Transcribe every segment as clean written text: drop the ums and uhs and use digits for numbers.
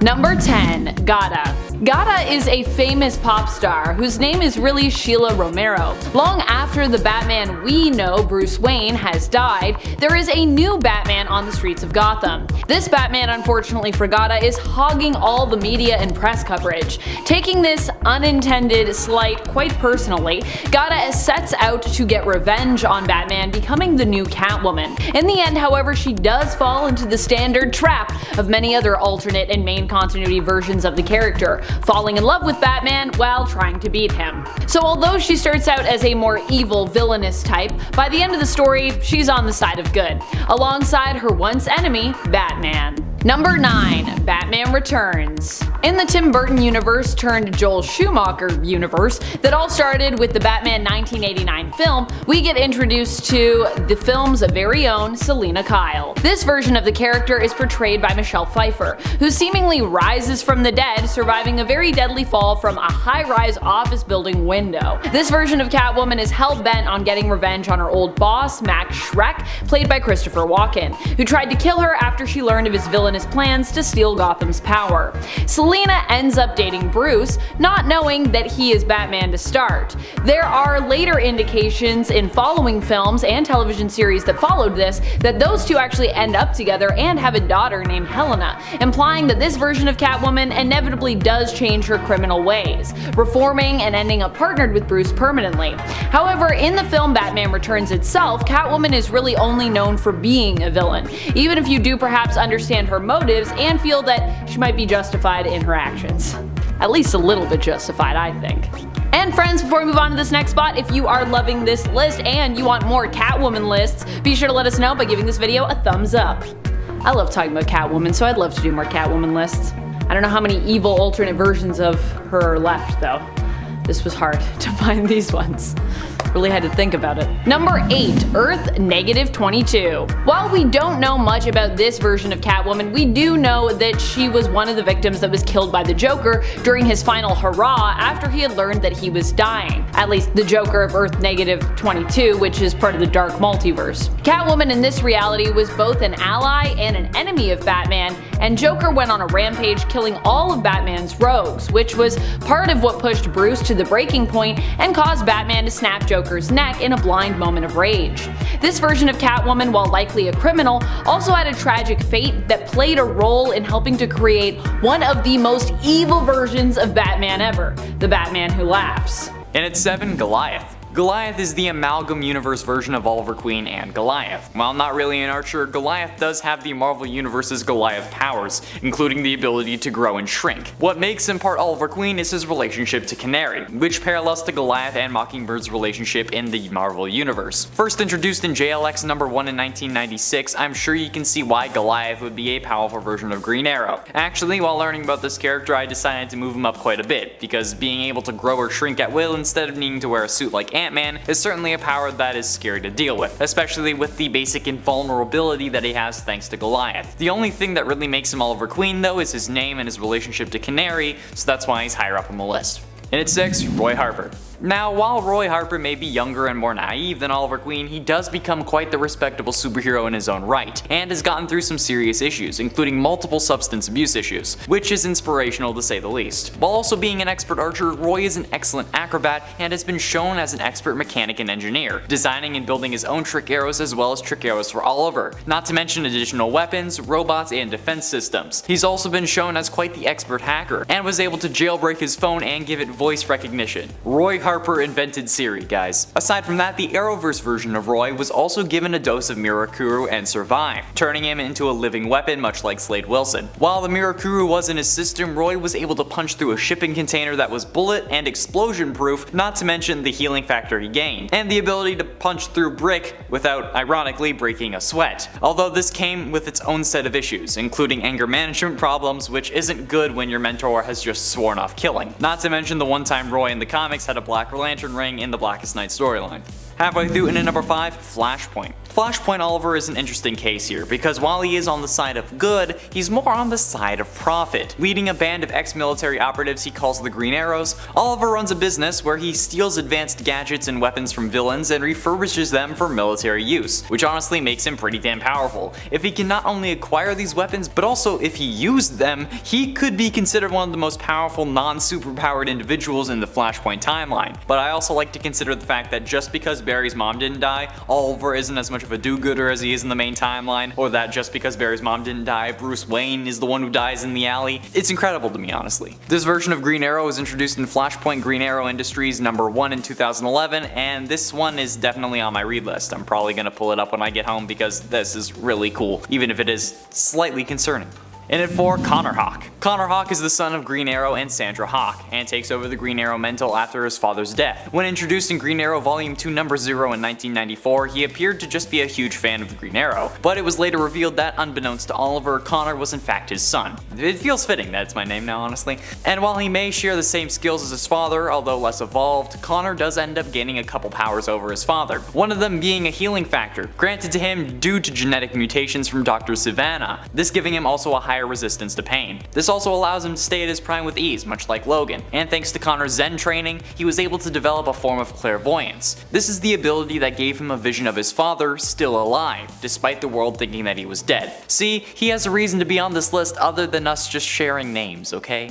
Number 10. Gotham. Gotham is a famous pop star whose name is really Sheila Romero. Long after the Batman we know, Bruce Wayne, has died, there is a new Batman on the streets of Gotham. This Batman, unfortunately for Gotham, is hogging all the media and press coverage. Taking this unintended slight quite personally, Gotham sets out to get revenge on Batman, becoming the new Catwoman. In the end, however, she does fall into the standard trap of many other alternate and main continuity versions of the character, falling in love with Batman while trying to beat him. So although she starts out as a more evil, villainous type, by the end of the story, she's on the side of good, alongside her once enemy, Batman. Number 9. Batman Returns. In the Tim Burton universe turned Joel Schumacher universe that all started with the Batman 1989 film, we get introduced to the film's very own Selina Kyle. This version of the character is portrayed by Michelle Pfeiffer, who seemingly rises from the dead, surviving a very deadly fall from a high-rise office building window. This version of Catwoman is hell-bent on getting revenge on her old boss, Max Schreck, played by Christopher Walken, who tried to kill her after she learned of his villainous plans to steal Gotham's power. Selina ends up dating Bruce, not knowing that he is Batman to start. There are later indications in following films and television series that followed this that those two actually end up together and have a daughter named Helena, implying that this version of Catwoman inevitably does change her criminal ways, reforming and ending up partnered with Bruce permanently. However, in the film Batman Returns itself, Catwoman is really only known for being a villain, even if you do perhaps understand her motives and feel that she might be justified in her actions. At least a little bit justified, I think. And friends, before we move on to this next spot, if you are loving this list and you want more Catwoman lists, be sure to let us know by giving this video a thumbs up. I love talking about Catwoman, so I'd love to do more Catwoman lists. I don't know how many evil alternate versions of her are left though. This was hard to find these ones. Really had to think about it. Number 8. Earth -22. While we don't know much about this version of Catwoman, we do know that she was one of the victims that was killed by the Joker during his final hurrah after he had learned that he was dying. At least the Joker of Earth -22, which is part of the Dark Multiverse. Catwoman in this reality was both an ally and an enemy of Batman, and Joker went on a rampage killing all of Batman's rogues, which was part of what pushed Bruce to the breaking point and caused Batman to snap Joker's neck in a blind moment of rage. This version of Catwoman, while likely a criminal, also had a tragic fate that played a role in helping to create one of the most evil versions of Batman ever, the Batman who laughs. And at 7, Goliath. Goliath is the amalgam universe version of Oliver Queen and Goliath. While not really an archer, Goliath does have the Marvel Universe's Goliath powers, including the ability to grow and shrink. What makes him part Oliver Queen is his relationship to Canary, which parallels to Goliath and Mockingbird's relationship in the Marvel Universe. First introduced in JLX number 1 in 1996, I'm sure you can see why Goliath would be a powerful version of Green Arrow. Actually, while learning about this character, I decided to move him up quite a bit, because being able to grow or shrink at will instead of needing to wear a suit like Ant-Man is certainly a power that is scary to deal with, especially with the basic invulnerability that he has thanks to Goliath. The only thing that really makes him Oliver Queen though is his name and his relationship to Canary, so that's why he's higher up on the list. And at 6, Roy Harper. Now, while Roy Harper may be younger and more naive than Oliver Queen, he does become quite the respectable superhero in his own right, and has gotten through some serious issues, including multiple substance abuse issues, which is inspirational to say the least. While also being an expert archer, Roy is an excellent acrobat and has been shown as an expert mechanic and engineer, designing and building his own trick arrows as well as trick arrows for Oliver, not to mention additional weapons, robots, and defense systems. He's also been shown as quite the expert hacker, and was able to jailbreak his phone and give it voice recognition. Roy Harper invented Siri, guys. Aside from that, the Arrowverse version of Roy was also given a dose of Mirakuru and survived, turning him into a living weapon much like Slade Wilson. While the Mirakuru was in his system, Roy was able to punch through a shipping container that was bullet and explosion proof, not to mention the healing factor he gained, and the ability to punch through brick without, ironically, breaking a sweat. Although this came with its own set of issues, including anger management problems, which isn't good when your mentor has just sworn off killing. Not to mention the one time Roy in the comics had a Black Lantern ring in the Blackest Night storyline. Halfway through, and at number 5, Flashpoint. Flashpoint Oliver is an interesting case here, because while he is on the side of good, he's more on the side of profit. Leading a band of ex-military operatives he calls the Green Arrows, Oliver runs a business where he steals advanced gadgets and weapons from villains and refurbishes them for military use, which honestly makes him pretty damn powerful. If he can not only acquire these weapons, but also if he used them, he could be considered one of the most powerful non-superpowered individuals in the Flashpoint timeline. But I also like to consider the fact that just because Barry's mom didn't die, Oliver isn't as much of a do-gooder as he is in the main timeline, or that just because Barry's mom didn't die, Bruce Wayne is the one who dies in the alley. It's incredible to me, honestly. This version of Green Arrow was introduced in Flashpoint Green Arrow Industries #1 in 2011, and this one is definitely on my read list. I'm probably gonna pull it up when I get home because this is really cool, even if it is slightly concerning. In at 4, Connor Hawke. Connor Hawke is the son of Green Arrow and Sandra Hawke, and takes over the Green Arrow mantle after his father's death. When introduced in Green Arrow Volume 2 number 0 in 1994, he appeared to just be a huge fan of the Green Arrow, but it was later revealed that, unbeknownst to Oliver, Connor was in fact his son. It feels fitting that it's my name now, honestly. And while he may share the same skills as his father, although less evolved, Connor does end up gaining a couple powers over his father, one of them being a healing factor, granted to him due to genetic mutations from Dr. Savannah, this giving him also a higher resistance to pain. This also allows him to stay at his prime with ease, much like Logan, and thanks to Connor's Zen training, he was able to develop a form of clairvoyance. This is the ability that gave him a vision of his father still alive, despite the world thinking that he was dead. See, he has a reason to be on this list other than us just sharing names, okay?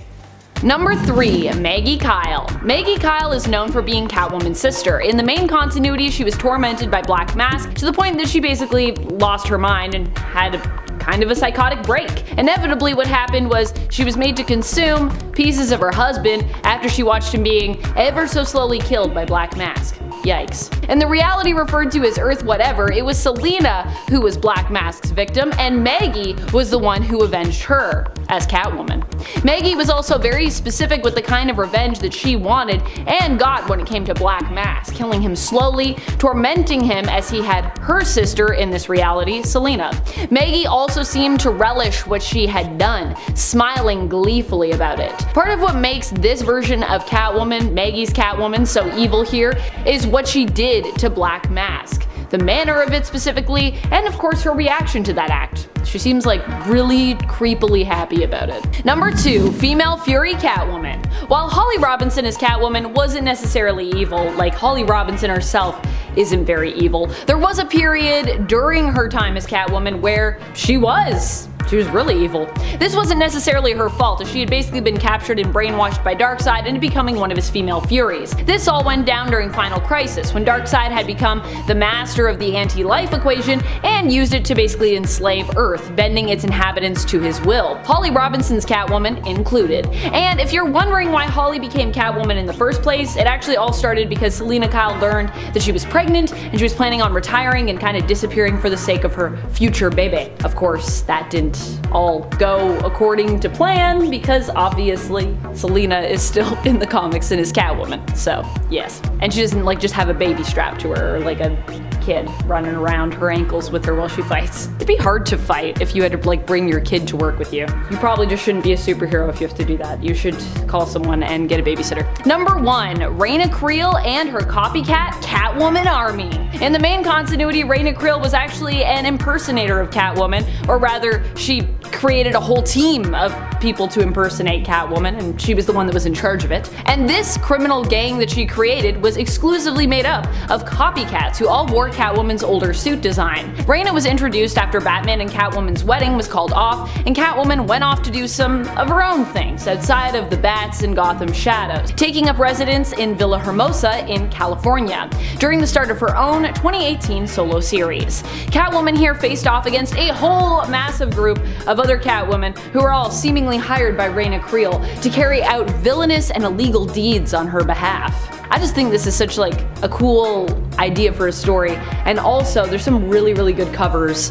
Number 3, Maggie Kyle. Maggie Kyle is known for being Catwoman's sister. In the main continuity, she was tormented by Black Mask to the point that she basically lost her mind and had kind of a psychotic break. Inevitably, what happened was she was made to consume pieces of her husband after she watched him being ever so slowly killed by Black Mask. Yikes. In the reality referred to as Earth Whatever, it was Selina who was Black Mask's victim, and Maggie was the one who avenged her as Catwoman. Maggie was also very specific with the kind of revenge that she wanted and got when it came to Black Mask, killing him slowly, tormenting him as he had her sister in this reality, Selina. Maggie also seemed to relish what she had done, smiling gleefully about it. Part of what makes this version of Catwoman, Maggie's Catwoman, so evil here is what she did to Black Mask. The manner of it specifically, and of course her reaction to that act. She seems like really creepily happy about it. Number 2, Female Fury Catwoman. While Holly Robinson as Catwoman wasn't necessarily evil, like Holly Robinson herself isn't very evil, there was a period during her time as Catwoman where she was really evil. This wasn't necessarily her fault, as she had basically been captured and brainwashed by Darkseid into becoming one of his female furies. This all went down during Final Crisis, when Darkseid had become the master of the anti-life equation and used it to basically enslave Earth, bending its inhabitants to his will, Holly Robinson's Catwoman included. And if you're wondering why Holly became Catwoman in the first place, it actually all started because Selina Kyle learned that she was pregnant and she was planning on retiring and kind of disappearing for the sake of her future baby. Of course, that didn't all go according to plan, because obviously Selina is still in the comics and is Catwoman, so yes. And she doesn't like just have a baby strapped to her, or like a kid running around her ankles with her while she fights. It'd be hard to fight if you had to like bring your kid to work with you. You probably just shouldn't be a superhero if you have to do that. You should call someone and get a babysitter. Number 1, Raina CREEL and her copycat Catwoman army. In the main continuity, Raina CREEL was actually an impersonator of Catwoman, or rather, she created a whole team of people to impersonate Catwoman, and she was the one that was in charge of it. And this criminal gang that she created was exclusively made up of copycats who all wore Catwoman's older suit design. Raina was introduced after Batman and Catwoman's wedding was called off, and Catwoman went off to do some of her own things outside of the Bats and Gotham shadows, taking up residence in Villa Hermosa in California during the start of her own 2018 solo series. Catwoman here faced off against a whole massive group of other Catwomen who are all seemingly hired by Raina CREEL to carry out villainous and illegal deeds on her behalf. I just think this is such like a cool idea for a story, and also there's some really good covers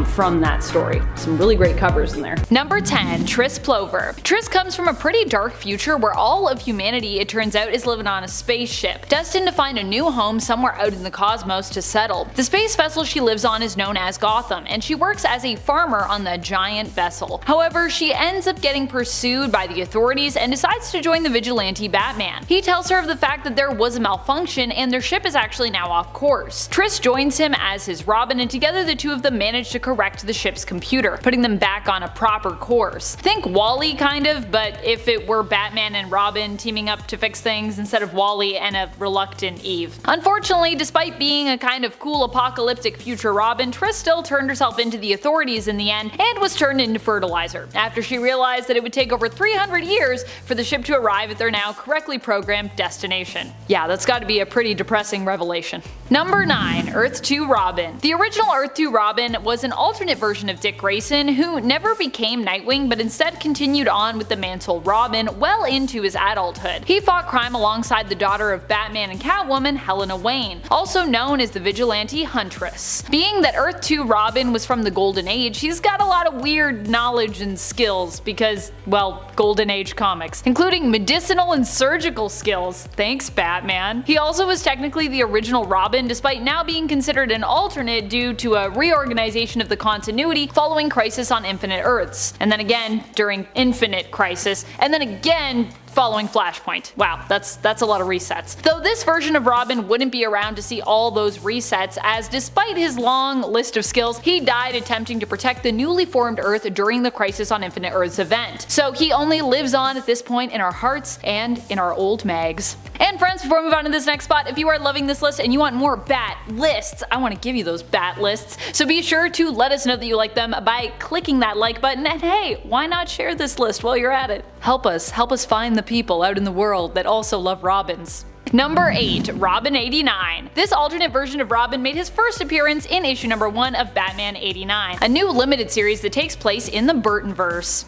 from that story. Some really great covers in there. Number 10, Tris Plover. Tris comes from a pretty dark future where all of humanity, it turns out, is living on a spaceship, destined to find a new home somewhere out in the cosmos to settle. The space vessel she lives on is known as Gotham, and she works as a farmer on the giant vessel. However, she ends up getting pursued by the authorities and decides to join the vigilante Batman. He tells her of the fact that that there was a malfunction and their ship is actually now off course. Tris joins him as his Robin, and together the two of them manage to correct the ship's computer, putting them back on a proper course. Think WALL-E kind of, but if it were Batman and Robin teaming up to fix things instead of WALL-E and a reluctant Eve. Unfortunately, despite being a kind of cool apocalyptic future Robin, Tris still turned herself into the authorities in the end and was turned into fertilizer, after she realized that it would take over 300 years for the ship to arrive at their now correctly programmed destination. Yeah, that's gotta be a pretty depressing revelation. Number 9. Earth 2 Robin. The original Earth 2 Robin was an alternate version of Dick Grayson who never became Nightwing but instead continued on with the mantle Robin well into his adulthood. He fought crime alongside the daughter of Batman and Catwoman, Helena Wayne, also known as the Vigilante Huntress. Being that Earth 2 Robin was from the Golden Age, he's got a lot of weird knowledge and skills because, well, Golden Age comics, including medicinal and surgical skills. Thanks, Batman. He also was technically the original Robin, despite now being considered an alternate due to a reorganization of the continuity following Crisis on Infinite Earths, and then again during Infinite Crisis, and then again following Flashpoint. Wow, that's a lot of resets. Though this version of Robin wouldn't be around to see all those resets, as despite his long list of skills, he died attempting to protect the newly formed Earth during the Crisis on Infinite Earths event. So he only lives on at this point in our hearts and in our old mags. And friends, before we move on to this next spot, if you are loving this list and you want more bat lists, I want to give you those bat lists. So be sure to let us know that you like them by clicking that like button, and hey, why not share this list while you're at it? Help us find the people out in the world that also love Robins. Number 8. Robin 89. This alternate version of Robin made his first appearance in issue number 1 of Batman 89, a new limited series that takes place in the Burtonverse.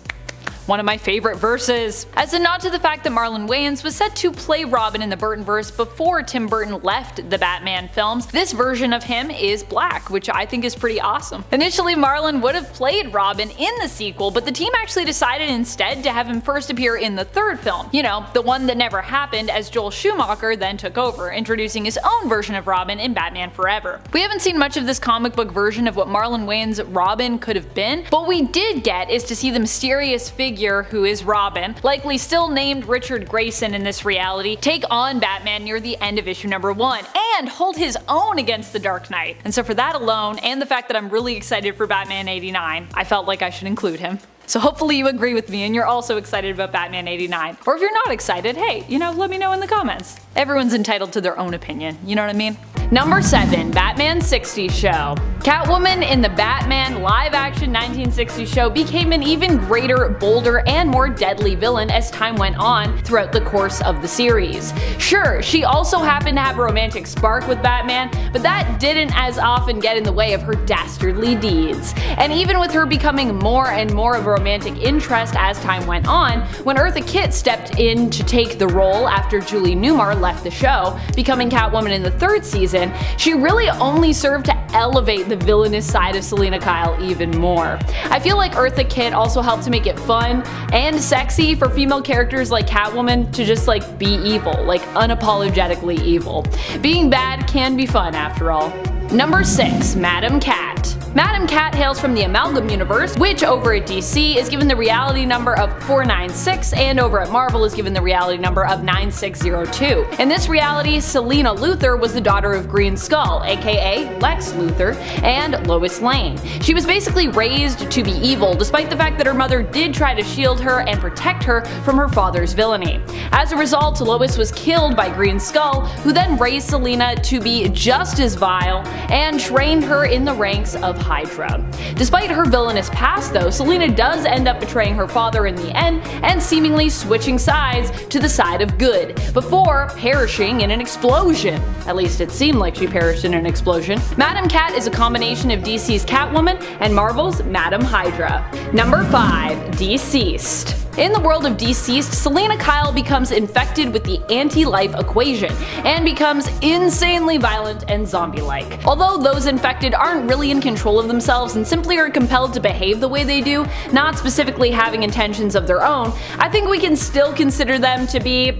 One of my favorite verses. As a nod to the fact that Marlon Wayans was set to play Robin in the Burtonverse before Tim Burton left the Batman films, this version of him is black, which I think is pretty awesome. Initially, Marlon would have played Robin in the sequel, but the team actually decided instead to have him first appear in the third film, you know, the one that never happened, as Joel Schumacher then took over, introducing his own version of Robin in Batman Forever. We haven't seen much of this comic book version of what Marlon Wayans' Robin could have been, but what we did get is to see the mysterious figure who is Robin, likely still named Richard Grayson in this reality, take on Batman near the end of issue number 1 and hold his own against the Dark Knight. And so for that alone, and the fact that I'm really excited for Batman 89, I felt like I should include him. So hopefully you agree with me and you're also excited about Batman 89. Or if you're not excited, hey, let me know in the comments. Everyone's entitled to their own opinion, you know what I mean? Number 7. Batman 60s Show. Catwoman in the Batman live-action 1960s show became an even greater, bolder, and more deadly villain as time went on throughout the course of the series. Sure, she also happened to have a romantic spark with Batman, but that didn't as often get in the way of her dastardly deeds. And even with her becoming more and more of a romantic interest as time went on, when Eartha Kitt stepped in to take the role after Julie Newmar left the show, becoming Catwoman in the 3rd season, she really only served to elevate the villainous side of Selina Kyle even more. I feel like Eartha Kitt also helped to make it fun and sexy for female characters like Catwoman to just be evil, unapologetically evil. Being bad can be fun after all. Number 6. Madam Cat. Madam Cat hails from the Amalgam Universe, which over at DC is given the reality number of 496 and over at Marvel is given the reality number of 9602. In this reality, Selena Luthor was the daughter of Green Skull, aka Lex Luthor, and Lois Lane. She was basically raised to be evil, despite the fact that her mother did try to shield her and protect her from her father's villainy. As a result, Lois was killed by Green Skull, who then raised Selena to be just as vile and trained her in the ranks of Hydra. Despite her villainous past though, Selena does end up betraying her father in the end and seemingly switching sides to the side of good, before perishing in an explosion. At least it seemed like she perished in an explosion. Madam Cat is a combination of DC's Catwoman and Marvel's Madam Hydra. Number 5. Deceased. In the world of Deceased, Selina Kyle becomes infected with the anti-life equation and becomes insanely violent and zombie-like. Although those infected aren't really in control of themselves and simply are compelled to behave the way they do, not specifically having intentions of their own, I think we can still consider them to be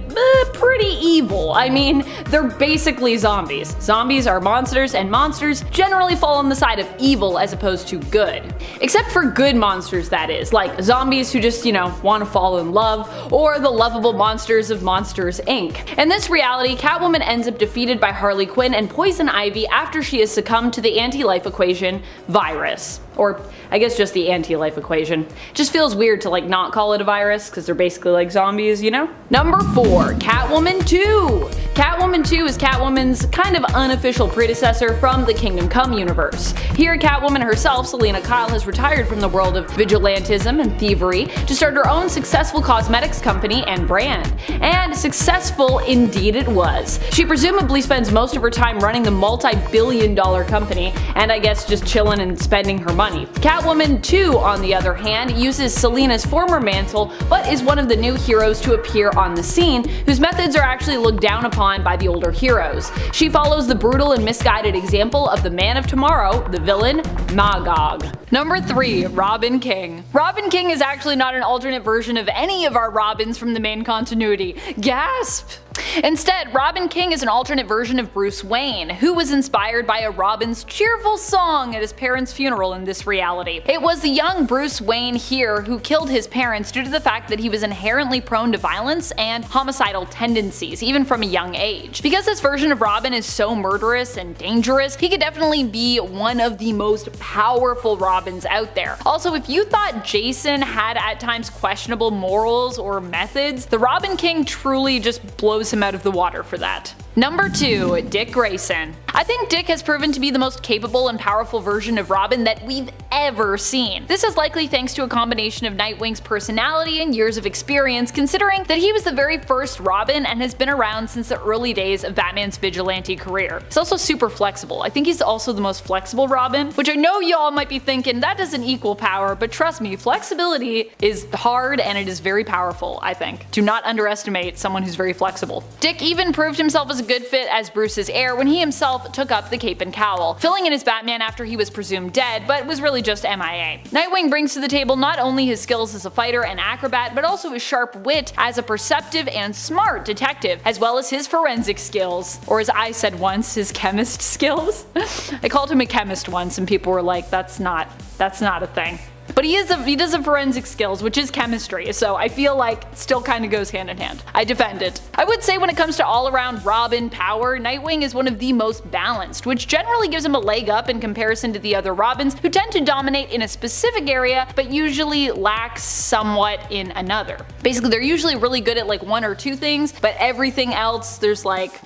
pretty evil. I mean, they're basically zombies. Zombies are monsters, and monsters generally fall on the side of evil as opposed to good. Except for good monsters, that is, like zombies who just, want to wanna fall in love, or the lovable monsters of Monsters Inc. In this reality, Catwoman ends up defeated by Harley Quinn and Poison Ivy after she has succumbed to the anti-life equation virus. Or I guess just the anti-life equation. Just feels weird to like not call it a virus because they're basically like zombies, you know? Number 4. Catwoman 2. Catwoman 2 is Catwoman's kind of unofficial predecessor from the Kingdom Come universe. Here, Catwoman herself, Selina Kyle, has retired from the world of vigilantism and thievery to start her own successful cosmetics company and brand. And successful indeed it was. She presumably spends most of her time running the multi-billion-dollar company, and I guess just chilling and spending her money. Catwoman 2, on the other hand, uses Selina's former mantle, but is one of the new heroes to appear on the scene, whose methods are actually looked down upon by the older heroes. She follows the brutal and misguided example of the Man of Tomorrow, the villain Magog. Number 3. Robin King. Robin King is actually not an alternate version of any of our Robins from the main continuity. Gasp! Instead, Robin King is an alternate version of Bruce Wayne, who was inspired by a Robin's cheerful song at his parents' funeral in this reality. It was the young Bruce Wayne here who killed his parents due to the fact that he was inherently prone to violence and homicidal tendencies, even from a young age. Because this version of Robin is so murderous and dangerous, he could definitely be one of the most powerful Robins out there. Also, if you thought Jason had at times questionable morals or methods, the Robin King truly just blows him out of the water for that. Number 2. Dick Grayson. I think Dick has proven to be the most capable and powerful version of Robin that we've ever seen. This is likely thanks to a combination of Nightwing's personality and years of experience, considering that he was the very first Robin and has been around since the early days of Batman's vigilante career. He's also super flexible. I think he's also the most flexible Robin, which I know y'all might be thinking that doesn't equal power, but trust me, flexibility is hard and it is very powerful, I think. Do not underestimate someone who's very flexible. Dick even proved himself as a good fit as Bruce's heir when he himself took up the cape and cowl, filling in as Batman after he was presumed dead, but was really just MIA. Nightwing brings to the table not only his skills as a fighter and acrobat, but also his sharp wit as a perceptive and smart detective, as well as his forensic skills, or as I said once, his chemist skills. I called him a chemist once and people were like, that's not a thing. But he does have forensic skills, which is chemistry, so I feel like it still kind of goes hand in hand. I defend it. I would say when it comes to all-around Robin power, Nightwing is one of the most balanced, which generally gives him a leg up in comparison to the other Robins who tend to dominate in a specific area but usually lack somewhat in another. Basically, they're usually really good at like one or two things, but everything else there's like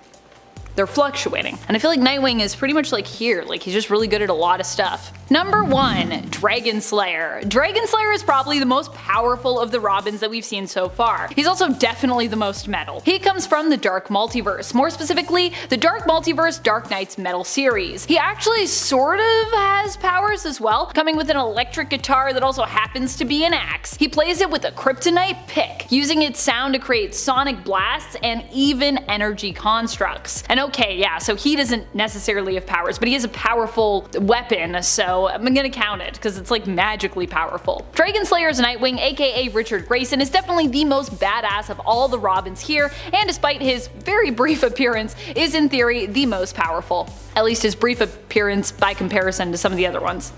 they're fluctuating. And I feel like Nightwing is pretty much like here, like he's just really good at a lot of stuff. Number 1. Dragon Slayer. Dragon Slayer is probably the most powerful of the Robins that we've seen so far. He's also definitely the most metal. He comes from the Dark Multiverse, more specifically the Dark Multiverse Dark Knight's Metal series. He actually sort of has powers as well, coming with an electric guitar that also happens to be an axe. He plays it with a kryptonite pick, using its sound to create sonic blasts and even energy constructs. And okay, yeah, so he doesn't necessarily have powers, but he has a powerful weapon, so I'm gonna count it, because it's like magically powerful. Dragon Slayer's Nightwing, aka Richard Grayson, is definitely the most badass of all the Robins here, and despite his very brief appearance, is in theory the most powerful. At least his brief appearance by comparison to some of the other ones.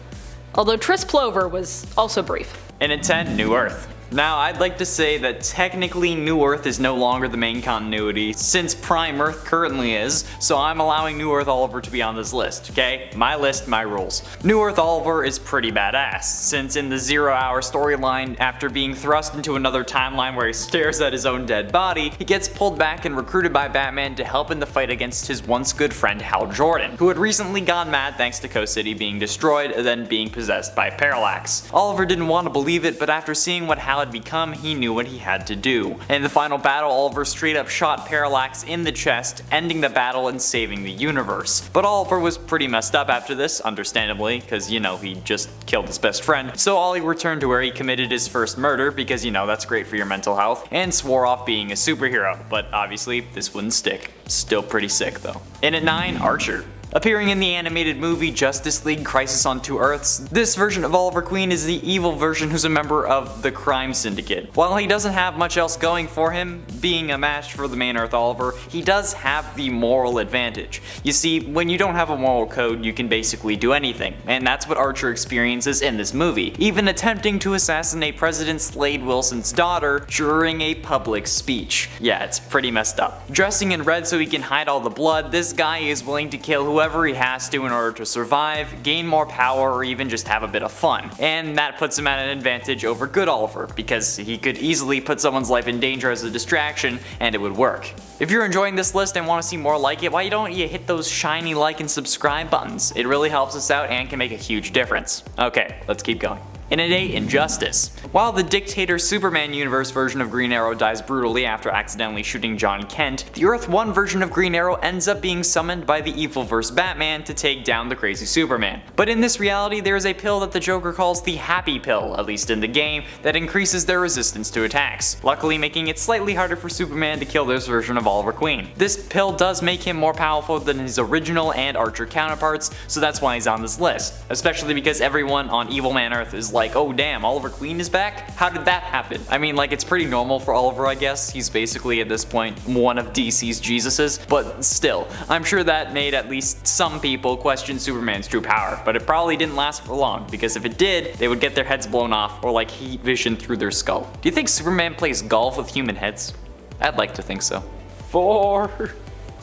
Although Tris Plover was also brief. And at 10, New Earth. Now, I'd like to say that technically New Earth is no longer the main continuity, since Prime Earth currently is, so I'm allowing New Earth Oliver to be on this list, okay? My list, my rules. New Earth Oliver is pretty badass, since in the 0 Hour storyline, after being thrust into another timeline where he stares at his own dead body, he gets pulled back and recruited by Batman to help in the fight against his once good friend Hal Jordan, who had recently gone mad thanks to Coast City being destroyed and then being possessed by Parallax. Oliver didn't want to believe it, but after seeing what Hal had become, he knew what he had to do. In the final battle, Oliver straight up shot Parallax in the chest, ending the battle and saving the universe. But Oliver was pretty messed up after this, understandably, because you know, he just killed his best friend. So Ollie returned to where he committed his first murder, because you know, that's great for your mental health, and swore off being a superhero, but obviously this wouldn't stick. Still pretty sick though. In at 9, Archer. Appearing in the animated movie Justice League Crisis on Two Earths, this version of Oliver Queen is the evil version who's a member of the crime syndicate. While he doesn't have much else going for him, being a match for the main Earth Oliver, he does have the moral advantage. You see, when you don't have a moral code, you can basically do anything, and that's what Archer experiences in this movie, even attempting to assassinate President Slade Wilson's daughter during a public speech. Yeah, it's pretty messed up. Dressing in red so he can hide all the blood, this guy is willing to kill whoever he has to in order to survive, gain more power, or even just have a bit of fun. And that puts him at an advantage over good Oliver, because he could easily put someone's life in danger as a distraction, and it would work. If you're enjoying this list and want to see more like it, why don't you hit those shiny like and subscribe buttons? It really helps us out and can make a huge difference. Okay, let's keep going. In a day, Injustice. While the Dictator Superman universe version of Green Arrow dies brutally after accidentally shooting John Kent, the Earth 1 version of Green Arrow ends up being summoned by the Evilverse Batman to take down the crazy Superman. But in this reality, there is a pill that the Joker calls the Happy Pill, at least in the game, that increases their resistance to attacks, luckily making it slightly harder for Superman to kill this version of Oliver Queen. This pill does make him more powerful than his original and Archer counterparts, so that's why he's on this list, especially because everyone on Evil Man Earth is like, oh damn, Oliver Queen is back? How did that happen? I mean, like, it's pretty normal for Oliver, I guess. He's basically at this point one of DC's Jesuses, but still, I'm sure that made at least some people question Superman's true power, but it probably didn't last for long, because if it did, they would get their heads blown off or like heat vision through their skull. Do you think Superman plays golf with human heads? I'd like to think so. 4.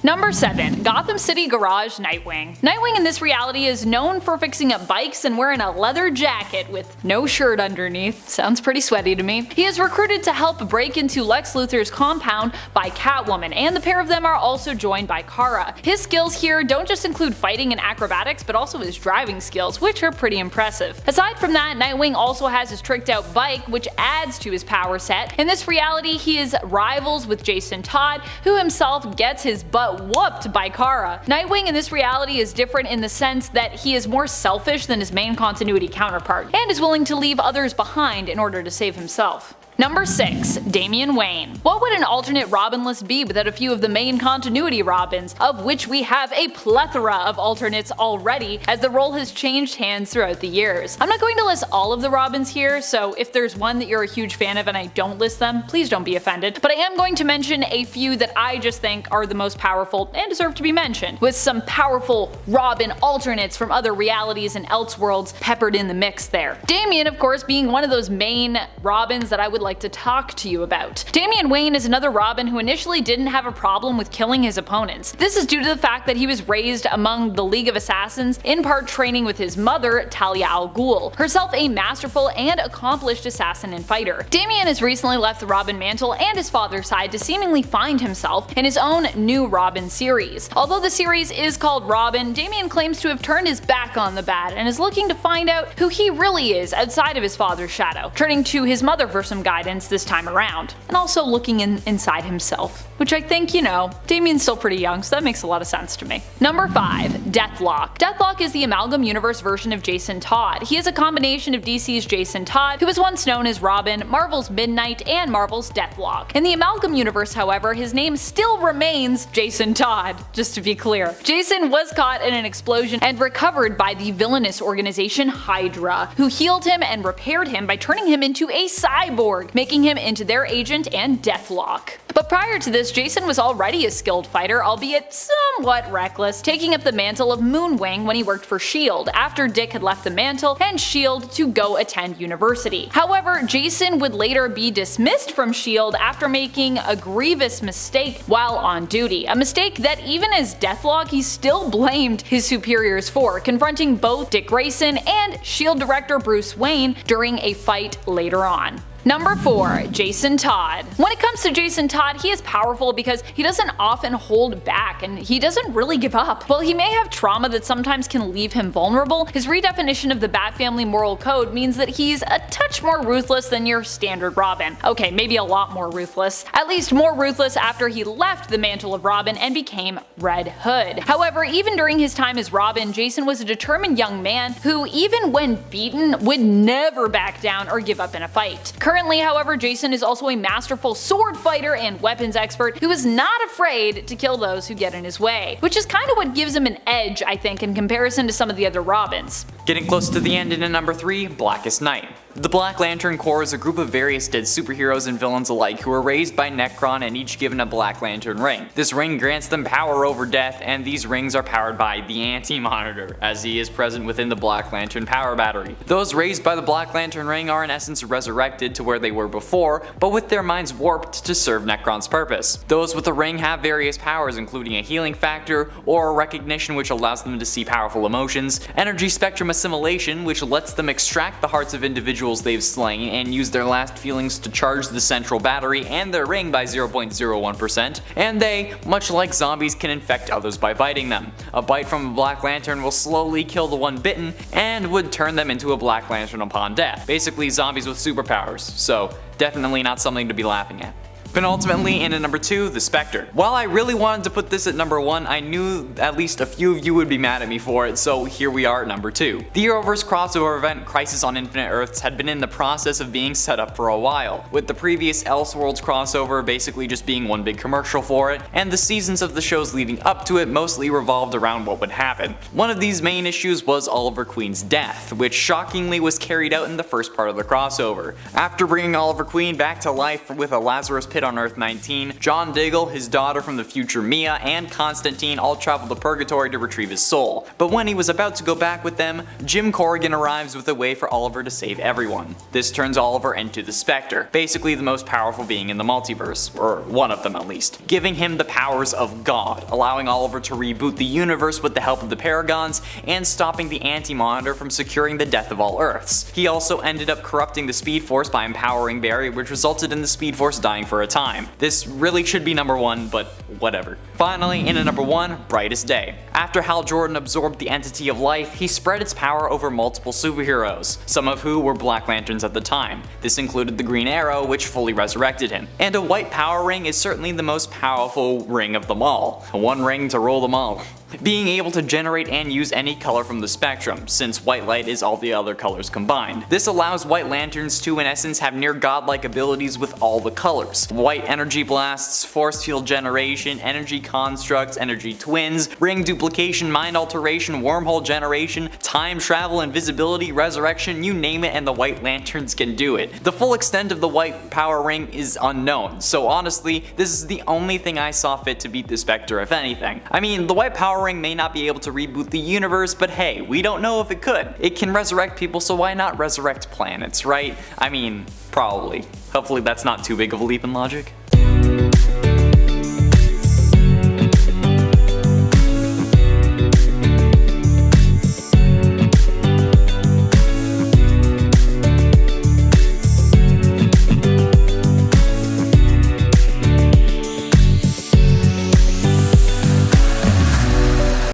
Number 7. Gotham City Garage Nightwing. Nightwing in this reality is known for fixing up bikes and wearing a leather jacket with no shirt underneath. Sounds pretty sweaty to me. He is recruited to help break into Lex Luthor's compound by Catwoman, and the pair of them are also joined by Kara. His skills here don't just include fighting and acrobatics, but also his driving skills, which are pretty impressive. Aside from that, Nightwing also has his tricked out bike, which adds to his power set. In this reality, he is rivals with Jason Todd, who himself gets his butt whooped by Kara. Nightwing in this reality is different in the sense that he is more selfish than his main continuity counterpart, and is willing to leave others behind in order to save himself. Number 6. Damian Wayne. What would an alternate Robin list be without a few of the main continuity Robins, of which we have a plethora of alternates already, as the role has changed hands throughout the years. I'm not going to list all of the Robins here, so if there's one that you're a huge fan of and I don't list them, please don't be offended, but I am going to mention a few that I just think are the most powerful and deserve to be mentioned, with some powerful Robin alternates from other realities and Elseworlds peppered in the mix there. Damian, of course, being one of those main Robins that I would like to talk to you about. Damian Wayne is another Robin who initially didn't have a problem with killing his opponents. This is due to the fact that he was raised among the League of Assassins, in part training with his mother, Talia al Ghul, herself a masterful and accomplished assassin and fighter. Damian has recently left the Robin mantle and his father's side to seemingly find himself in his own new Robin series. Although the series is called Robin, Damian claims to have turned his back on the bad and is looking to find out who he really is outside of his father's shadow, turning to his mother for some guidance this time around, and also looking inside himself, which I think, you know, Damian's still pretty young, so that makes a lot of sense to me. Number 5. Deathlock. Deathlock is the Amalgam Universe version of Jason Todd. He is a combination of DC's Jason Todd, who was once known as Robin, Marvel's Midnight, and Marvel's Deathlock. In the Amalgam Universe, however, his name still remains Jason Todd, just to be clear. Jason was caught in an explosion and recovered by the villainous organization Hydra, who healed him and repaired him by turning him into a cyborg, making him into their agent and Deathlock. But prior to this, Jason was already a skilled fighter, albeit somewhat reckless, taking up the mantle of Moonwing when he worked for S.H.I.E.L.D. after Dick had left the mantle and S.H.I.E.L.D. to go attend university. However, Jason would later be dismissed from S.H.I.E.L.D. after making a grievous mistake while on duty, a mistake that even as Deathlock he still blamed his superiors for, confronting both Dick Grayson and S.H.I.E.L.D. director Bruce Wayne during a fight later on. Number 4. Jason Todd. When it comes to Jason Todd, he is powerful because he doesn't often hold back and he doesn't really give up. While he may have trauma that sometimes can leave him vulnerable, his redefinition of the Bat Family moral code means that he's a touch more ruthless than your standard Robin. Okay, maybe a lot more ruthless. At least more ruthless after he left the mantle of Robin and became Red Hood. However, even during his time as Robin, Jason was a determined young man who, even when beaten, would never back down or give up in a fight. Currently, however, Jason is also a masterful sword fighter and weapons expert who is not afraid to kill those who get in his way, which is kind of what gives him an edge, I think, in comparison to some of the other Robins. Getting close to the end, and in number 3, Blackest Night. The Black Lantern Corps is a group of various dead superheroes and villains alike who are raised by Nekron and each given a Black Lantern ring. This ring grants them power over death, and these rings are powered by the Anti-Monitor, as he is present within the Black Lantern power battery. Those raised by the Black Lantern ring are in essence resurrected to where they were before, but with their minds warped to serve Nekron's purpose. Those with the ring have various powers, including a healing factor, aura recognition which allows them to see powerful emotions, energy spectrum assimilation which lets them extract the hearts of individuals they've slain and use their last feelings to charge the central battery and their ring by 0.01%, and they, much like zombies, can infect others by biting them. A bite from a Black Lantern will slowly kill the one bitten and would turn them into a Black Lantern upon death. Basically zombies with superpowers, so definitely not something to be laughing at. Penultimately, and at number 2, the Spectre. While I really wanted to put this at number 1, I knew at least a few of you would be mad at me for it, so here we are at number 2. The Arrowverse crossover event Crisis on Infinite Earths had been in the process of being set up for a while, with the previous Elseworlds crossover basically just being one big commercial for it, and the seasons of the shows leading up to it mostly revolved around what would happen. One of these main issues was Oliver Queen's death, which shockingly was carried out in the first part of the crossover. After bringing Oliver Queen back to life with a Lazarus Pit on Earth 19, John Diggle, his daughter from the future Mia, and Constantine all travel to Purgatory to retrieve his soul. But when he was about to go back with them, Jim Corrigan arrives with a way for Oliver to save everyone. This turns Oliver into the Spectre, basically the most powerful being in the multiverse, or one of them at least, giving him the powers of God, allowing Oliver to reboot the universe with the help of the Paragons, and stopping the Anti-Monitor from securing the death of all Earths. He also ended up corrupting the Speed Force by empowering Barry, which resulted in the Speed Force dying for a time. This really should be number 1, but whatever. Finally, in at number 1, Brightest Day. After Hal Jordan absorbed the entity of life, he spread its power over multiple superheroes, some of who were Black Lanterns at the time. This included the Green Arrow, which fully resurrected him. And a white power ring is certainly the most powerful ring of them all. One ring to rule them all. Being able to generate and use any color from the spectrum, since white light is all the other colors combined. This allows White Lanterns to in essence have near godlike abilities with all the colors. White energy blasts, force field generation, energy constructs, energy twins, ring duplication, mind alteration, wormhole generation, time travel, invisibility, resurrection, you name it and the White Lanterns can do it. The full extent of the white power ring is unknown, so honestly, this is the only thing I saw fit to beat the Spectre if anything. I mean, the white power ring may not be able to reboot the universe, but hey, we don't know if it could. It can resurrect people, so why not resurrect planets, right? I mean, probably. Hopefully that's not too big of a leap in logic.